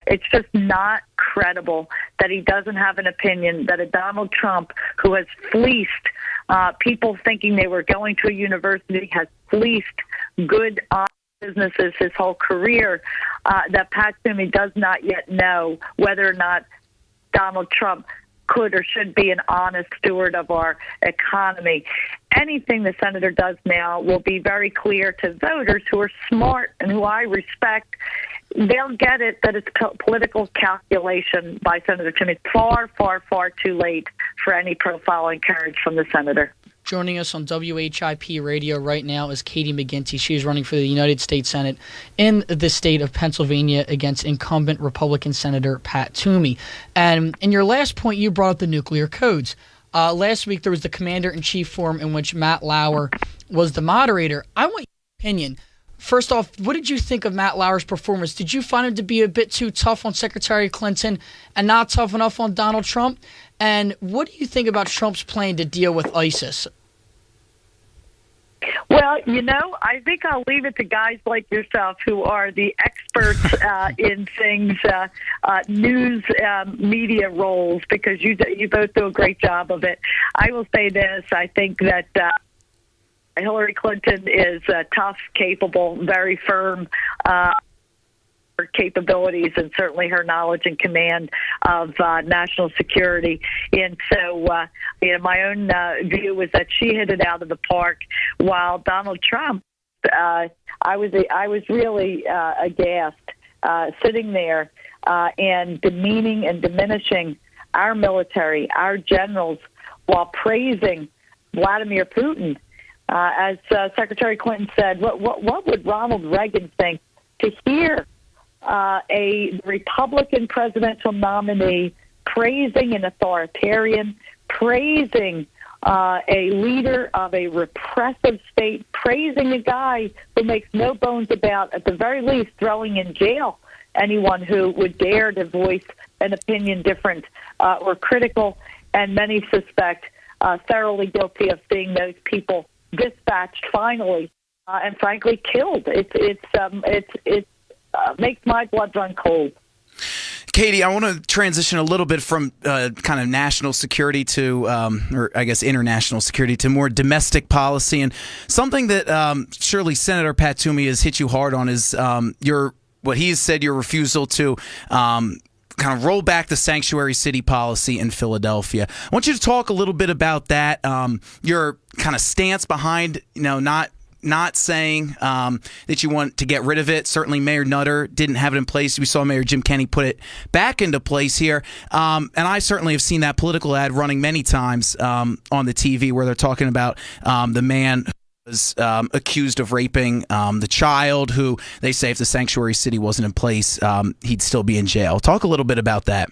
It's just not credible that he doesn't have an opinion, that a Donald Trump who has fleeced people thinking they were going to a university, has fleeced good businesses his whole career, that Pat Toomey does not yet know whether or not Donald Trump could or should be an honest steward of our economy. Anything the senator does now will be very clear to voters who are smart and who I respect. They'll get it that it's political calculation by Senator Toomey. Far, far, far too late for any profile and courage from the senator. Joining us on WHIP radio right now is Katie McGinty. She is running for the United States Senate in the state of Pennsylvania against incumbent Republican Senator Pat Toomey. And in your last point, you brought up the nuclear codes. Last week, there was the Commander-in-Chief Forum in which Matt Lauer was the moderator. I want your opinion. First off, what did you think of Matt Lauer's performance? Did you find him to be a bit too tough on Secretary Clinton and not tough enough on Donald Trump? And what do you think about Trump's plan to deal with ISIS? Well, I think I'll leave it to guys like yourself who are the experts in things, news media roles, because you both do a great job of it. I will say this. I think that Hillary Clinton is tough, capable, very firm, her capabilities and certainly her knowledge and command of national security. And so, my own view was that she hit it out of the park, while Donald Trump, I was really aghast sitting there and demeaning and diminishing our military, our generals, while praising Vladimir Putin. As Secretary Clinton said, what would Ronald Reagan think to hear a Republican presidential nominee praising an authoritarian, praising a leader of a repressive state, praising a guy who makes no bones about, at the very least, throwing in jail anyone who would dare to voice an opinion different or critical, and many suspect thoroughly guilty of seeing those people dispatched finally and frankly killed. It makes my blood run cold. Katie, I want to transition a little bit from kind of national security to, or I guess international security, to more domestic policy. And something that surely Senator Pat Toomey has hit you hard on is what he has said, your refusal to kind of roll back the sanctuary city policy in Philadelphia. I want you to talk a little bit about that, your kind of stance behind, not saying that you want to get rid of it. Certainly Mayor Nutter didn't have it in place. We saw Mayor Jim Kenney put it back into place here. And I certainly have seen that political ad running many times on the TV where they're talking about the man was accused of raping the child, who they say if the sanctuary city wasn't in place, he'd still be in jail. Talk a little bit about that.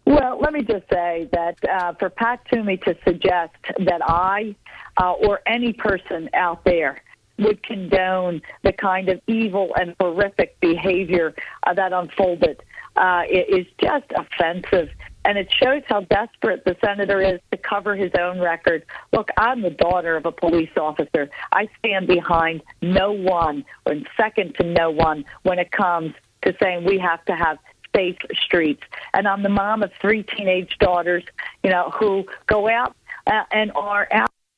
Well, let me just say that for Pat Toomey to suggest that I or any person out there would condone the kind of evil and horrific behavior that unfolded is just offensive. And it shows how desperate the senator is to cover his own record. Look, I'm the daughter of a police officer. I stand behind no one, or second to no one, when it comes to saying we have to have safe streets. And I'm the mom of 3 teenage daughters, who go out and are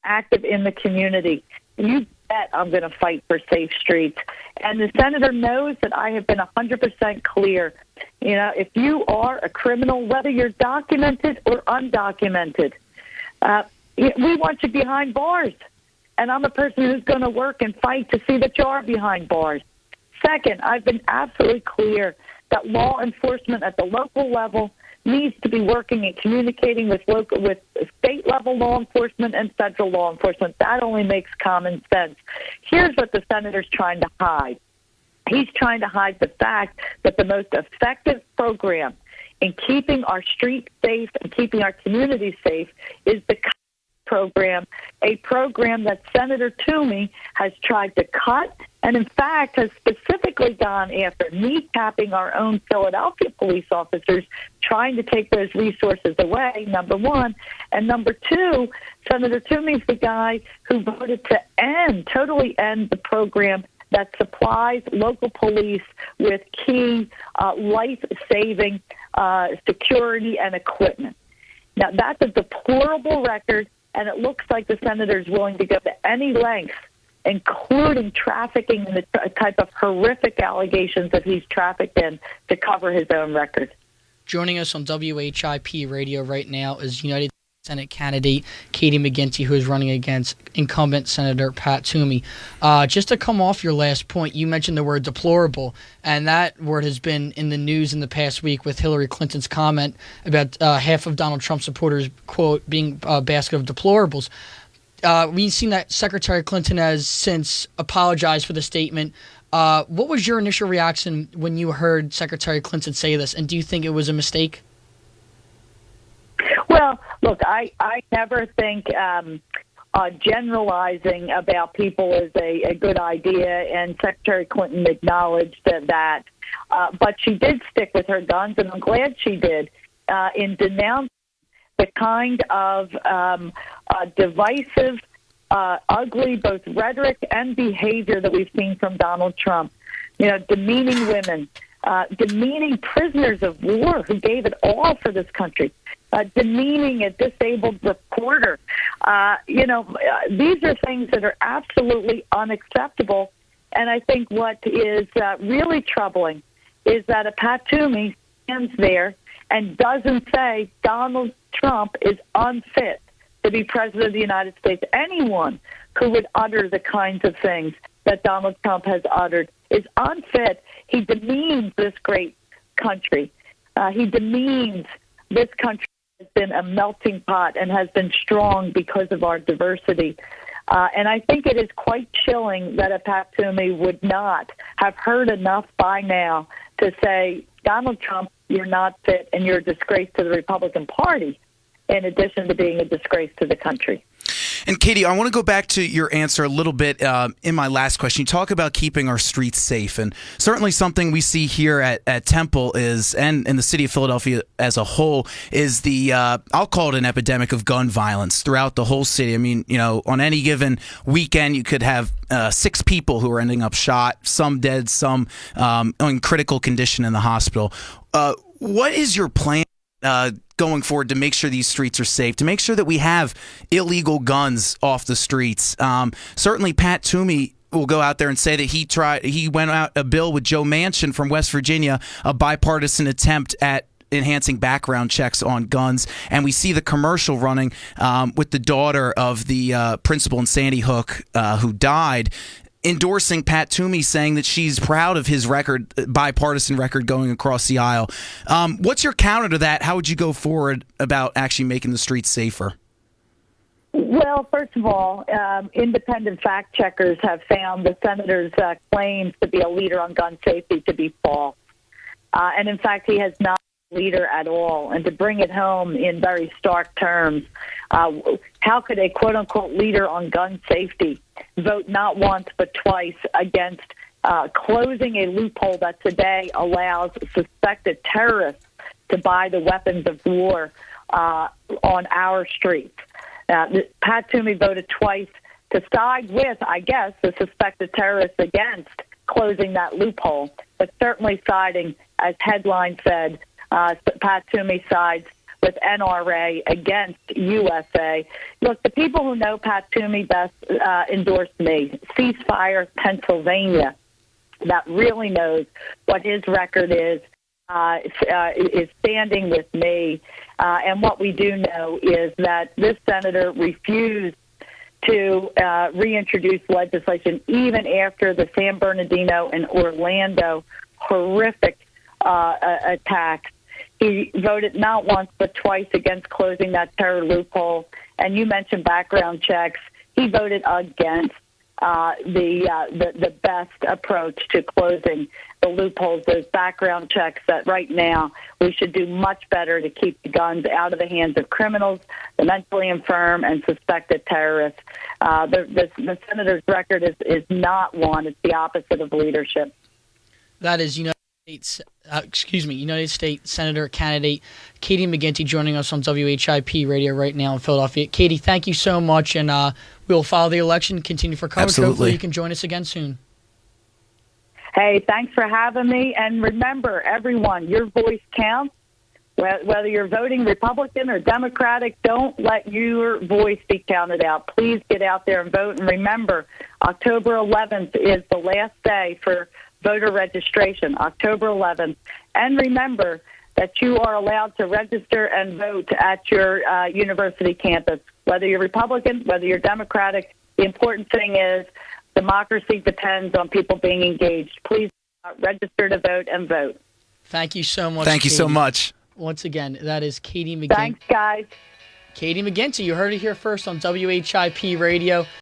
active in the community. You bet I'm going to fight for safe streets. And the senator knows that I have been 100% clear. If you are a criminal, whether you're documented or undocumented, we want you behind bars. And I'm a person who's going to work and fight to see that you are behind bars. Second, I've been absolutely clear that law enforcement at the local level needs to be working and communicating with state-level law enforcement and federal law enforcement. That only makes common sense. Here's what the senator's trying to hide. He's trying to hide the fact that the most effective program in keeping our streets safe and keeping our communities safe is the program, a program that Senator Toomey has tried to cut and, in fact, has specifically gone after kneecapping our own Philadelphia police officers, trying to take those resources away, number one. And number two, Senator Toomey's the guy who voted to totally end the program that supplies local police with key life-saving security and equipment. Now, that's a deplorable record, and it looks like the senator is willing to go to any length, including trafficking in the type of horrific allegations that he's trafficked in, to cover his own record. Joining us on WHIP Radio right now is United Senate candidate Katie McGinty, who is running against incumbent Senator Pat Toomey. Just to come off your last point, you mentioned the word deplorable, and that word has been in the news in the past week with Hillary Clinton's comment about half of Donald Trump supporters, quote, being a basket of deplorables. We've seen that Secretary Clinton has since apologized for the statement. What was your initial reaction when you heard Secretary Clinton say this, and do you think it was a mistake? Well, look, I never think generalizing about people is a good idea, and Secretary Clinton acknowledged that. But she did stick with her guns, and I'm glad she did, in denouncing the kind of divisive, ugly, both rhetoric and behavior that we've seen from Donald Trump. You know, demeaning women, demeaning prisoners of war who gave it all for this country, demeaning a disabled reporter. These are things that are absolutely unacceptable. And I think what is really troubling is that a Pat Toomey stands there and doesn't say Donald Trump is unfit to be president of the United States. Anyone who would utter the kinds of things that Donald Trump has uttered is unfit. He demeans this great country. He demeans this country has been a melting pot and has been strong because of our diversity. And I think it is quite chilling that a Pat Toomey would not have heard enough by now to say, Donald Trump, you're not fit and you're a disgrace to the Republican Party, in addition to being a disgrace to the country. And Katie, I want to go back to your answer a little bit in my last question. You talk about keeping our streets safe, and certainly something we see here at Temple is, and in the city of Philadelphia as a whole, is the, I'll call it an epidemic of gun violence throughout the whole city. I mean, you know, on any given weekend, you could have 6 people who are ending up shot, some dead, some in critical condition in the hospital. What is your plan going forward to make sure these streets are safe, to make sure that we have illegal guns off the streets? Certainly Pat Toomey will go out there and say that he went out a bill with Joe Manchin from West Virginia, a bipartisan attempt at enhancing background checks on guns. And we see the commercial running with the daughter of the principal in Sandy Hook who died, endorsing Pat Toomey, saying that she's proud of his record, bipartisan record going across the aisle. What's your counter to that? How would you go forward about actually making the streets safer? Well, first of all, independent fact checkers have found the senator's claims to be a leader on gun safety to be false. And in fact, he has not been a leader at all. And to bring it home in very stark terms, how could a quote-unquote leader on gun safety vote not once but twice against closing a loophole that today allows suspected terrorists to buy the weapons of war on our streets? Pat Toomey voted twice to side with, I guess, the suspected terrorists against closing that loophole, but certainly siding, as headline said, Pat Toomey sides with NRA against USA. Look, the people who know Pat Toomey best endorse me. Ceasefire Pennsylvania, that really knows what his record is standing with me. And what we do know is that this senator refused to reintroduce legislation even after the San Bernardino and Orlando horrific attacks. He voted not once but twice against closing that terror loophole. And you mentioned background checks. He voted against the best approach to closing the loopholes, those background checks that right now we should do much better to keep the guns out of the hands of criminals, the mentally infirm, and suspected terrorists. The senator's record is not one. It's the opposite of leadership. That is United States Senator candidate Katie McGinty joining us on WHIP Radio right now in Philadelphia. Katie, thank you so much, and we'll follow the election, continue for coverage. Absolutely. Hopefully you can join us again soon. Hey, thanks for having me. And remember, everyone, your voice counts. Whether you're voting Republican or Democratic, don't let your voice be counted out. Please get out there and vote. And remember, October 11th is the last day for voter registration, October 11th. And remember that you are allowed to register and vote at your university campus. Whether you're Republican, whether you're Democratic, the important thing is democracy depends on people being engaged. Please register to vote and vote. Thank you so much. Thank you so much. Once again, that is Katie McGinty. Thanks, guys. Katie McGinty, you heard it here first on WHIP Radio.